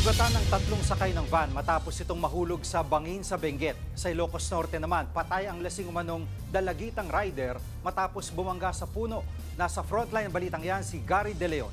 Nasugatan ng tatlong sakay ng van matapos itong mahulog sa bangin sa Benguet. Sa Ilocos Norte naman, patay ang lasing umanong dalagitang rider matapos bumangga sa puno. Nasa frontline balitang yan si Gary De Leon.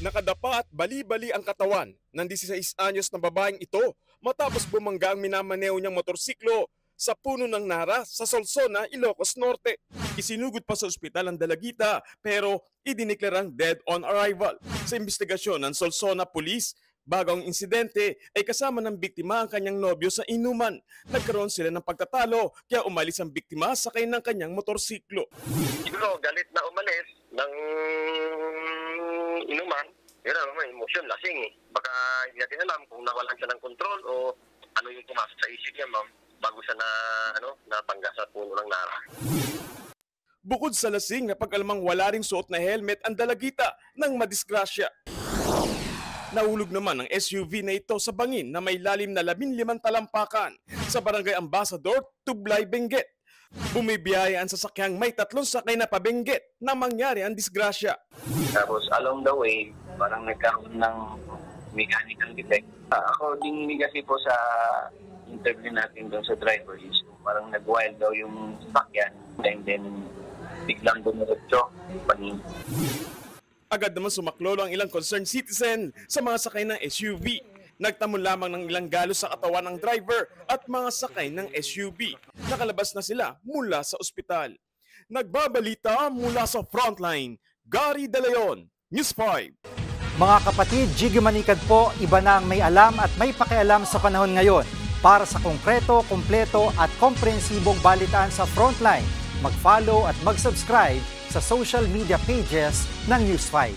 Nakadapa at bali-bali ang katawan ng 16 anyos na babaeng ito matapos bumangga ang minamaneo niyang motorsiklo sa puno ng Nara sa Solsona, Ilocos Norte. Isinugod pa sa ospital ang dalagita pero idineklarang dead on arrival. Sa investigasyon ng Solsona Police, bago ang insidente ay kasama ng biktima ang kanyang nobyo sa inuman. Nagkaroon sila ng pagtatalo kaya umalis ang biktima sakay ng kanyang motorsiklo. Siguro galit na umalis ng inuman. Pero may emosyon, lasing eh. Baka hindi natin alam kung nawalan siya ng control o ano yung pumasok sa isip niya, ma'am, bago siya napangga sa puno ng Nara. Bukod sa lasing, napag-alamang wala ring suot na helmet ang dalagita ng madisgrasya. Nahulog naman ang SUV na ito sa bangin na may lalim na 15 talampakan sa Barangay Ambassador, Tublay, Benguet. Bumibiyaya ang sasakyang may 3 sakay na pa-Benguet na mangyari ang disgrasya. Tapos along the way, parang nagkaroon ng mechanical defect. According kasi po sa interview natin doon sa driver is parang nag-wild daw yung sasakyan and then biglang dumiretso. Agad naman sumaklolo ang ilang concerned citizen sa mga sakay ng SUV. Nagtamon lamang ng ilang galos sa katawan ng driver at mga sakay ng SUV. Nakalabas na sila mula sa ospital. Nagbabalita mula sa frontline, Gary De Leon, News 5. Mga kapatid, Jiggy Manikad po, iba na ang may alam at may pakialam sa panahon ngayon. Para sa konkreto, kumpleto at komprehensibong balitaan sa frontline, mag-follow at mag-subscribe sa social media pages ng News 5.